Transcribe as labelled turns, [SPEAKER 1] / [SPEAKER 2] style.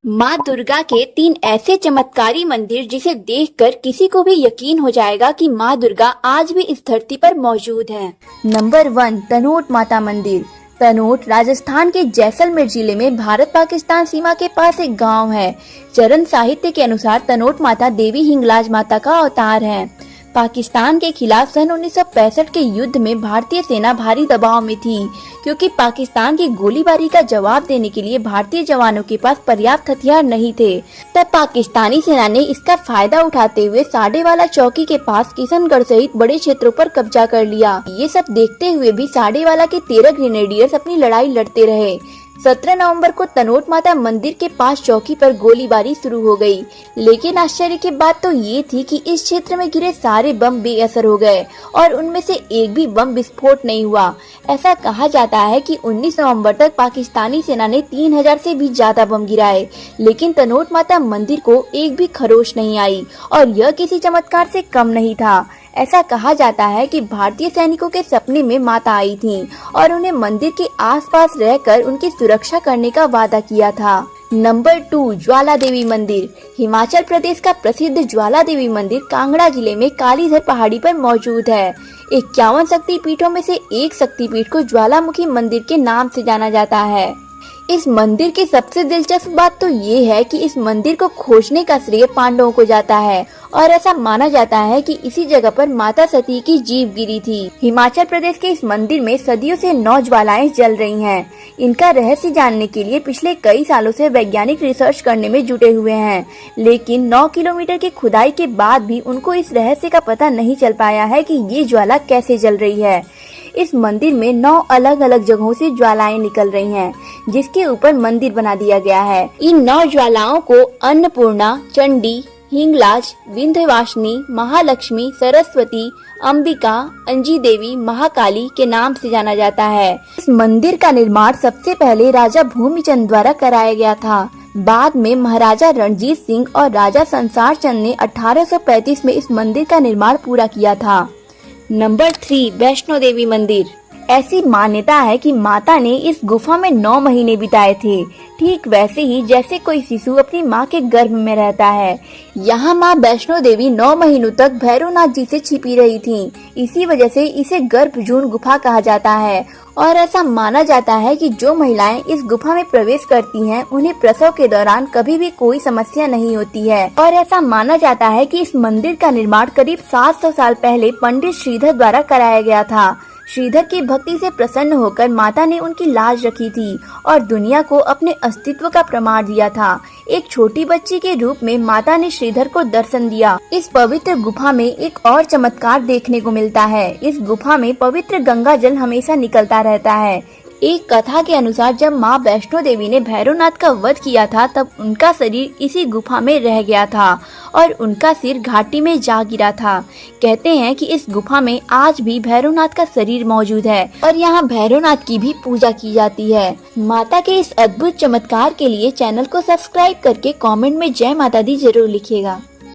[SPEAKER 1] माँ दुर्गा के 3 ऐसे चमत्कारी मंदिर जिसे देखकर किसी को भी यकीन हो जाएगा कि माँ दुर्गा आज भी इस धरती पर मौजूद हैं।
[SPEAKER 2] नंबर 1, तनोट माता मंदिर। तनोट राजस्थान के जैसलमेर जिले में भारत पाकिस्तान सीमा के पास एक गांव है। चरण साहित्य के अनुसार तनोट माता देवी हिंगलाज माता का अवतार है। पाकिस्तान के खिलाफ सन 1965 के युद्ध में भारतीय सेना भारी दबाव में थी, क्योंकि पाकिस्तान की गोलीबारी का जवाब देने के लिए भारतीय जवानों के पास पर्याप्त हथियार नहीं थे। तब पाकिस्तानी सेना ने इसका फायदा उठाते हुए साडेवाला चौकी के पास किशनगढ़ सहित बड़े क्षेत्रों पर कब्जा कर लिया। ये सब देखते हुए भी साडेवाला के 13 ग्रेनेडियर्स अपनी लड़ाई लड़ते रहे। 17 नवंबर को तनोट माता मंदिर के पास चौकी पर गोलीबारी शुरू हो गई, लेकिन आश्चर्य की बात तो ये थी कि इस क्षेत्र में गिरे सारे बम बेअसर हो गए और उनमें से एक भी बम विस्फोट नहीं हुआ। ऐसा कहा जाता है कि 19 नवंबर तक पाकिस्तानी सेना ने 3000 से भी ज्यादा बम गिराए, लेकिन तनोट माता मंदिर को एक भी खरोच नहीं आई और यह किसी चमत्कार से कम नहीं था। ऐसा कहा जाता है कि भारतीय सैनिकों के सपने में माता आई थीं और उन्हें मंदिर के आसपास रहकर उनकी सुरक्षा करने का वादा किया था। नंबर 2, ज्वाला देवी मंदिर। हिमाचल प्रदेश का प्रसिद्ध ज्वाला देवी मंदिर कांगड़ा जिले में कालीधर पहाड़ी पर मौजूद है। 51 शक्तिपीठों में से एक शक्तिपीठ को ज्वालामुखी मंदिर के नाम से जाना जाता है। इस मंदिर की सबसे दिलचस्प बात तो ये है कि इस मंदिर को खोजने का श्रेय पांडवों को जाता है और ऐसा माना जाता है कि इसी जगह पर माता सती की जीभ गिरी थी। हिमाचल प्रदेश के इस मंदिर में सदियों से 9 ज्वालाएं जल रही हैं। इनका रहस्य जानने के लिए पिछले कई सालों से वैज्ञानिक रिसर्च करने में जुटे हुए हैं, लेकिन 9 किलोमीटर की खुदाई के बाद भी उनको इस रहस्य का पता नहीं चल पाया है कि ये ज्वाला कैसे जल रही है। इस मंदिर में 9 अलग अलग जगहों से ज्वालाएं निकल रही हैं, जिसके ऊपर मंदिर बना दिया गया है। इन 9 ज्वालाओं को अन्नपूर्णा, चंडी, हिंगलाज, विंध्यवासिनी, महालक्ष्मी, सरस्वती, अंबिका, अंजी देवी, महाकाली के नाम से जाना जाता है। इस मंदिर का निर्माण सबसे पहले राजा भूमिचंद द्वारा कराया गया था। बाद में महाराजा रणजीत सिंह और राजा संसार चंद ने 1835 में इस मंदिर का निर्माण पूरा किया था। नंबर 3, वैष्णो देवी मंदिर। ऐसी मान्यता है कि माता ने इस गुफा में 9 महीने बिताए थे, ठीक वैसे ही जैसे कोई शिशु अपनी माँ के गर्भ में रहता है। यहाँ माँ वैष्णो देवी 9 महीनों तक भैरवनाथ जी से छिपी रही थीं। इसी वजह से इसे गर्भजून गुफा कहा जाता है और ऐसा माना जाता है कि जो महिलाएं इस गुफा में प्रवेश करती हैं, उन्हें प्रसव के दौरान कभी भी कोई समस्या नहीं होती है। और ऐसा माना जाता है कि इस मंदिर का निर्माण करीब 700 साल पहले पंडित श्रीधर द्वारा कराया गया था। श्रीधर की भक्ति से प्रसन्न होकर माता ने उनकी लाज रखी थी और दुनिया को अपने अस्तित्व का प्रमाण दिया था। एक छोटी बच्ची के रूप में माता ने श्रीधर को दर्शन दिया। इस पवित्र गुफा में एक और चमत्कार देखने को मिलता है। इस गुफा में पवित्र गंगा जल हमेशा निकलता रहता है। एक कथा के अनुसार जब माँ वैष्णो देवी ने भैरवनाथ का वध किया था, तब उनका शरीर इसी गुफा में रह गया था और उनका सिर घाटी में जा गिरा था। कहते हैं कि इस गुफा में आज भी भैरवनाथ का शरीर मौजूद है और यहाँ भैरवनाथ की भी पूजा की जाती है। माता के इस अद्भुत चमत्कार के लिए चैनल को सब्सक्राइब करके कमेंट में जय माता दी जरूर लिखिएगा।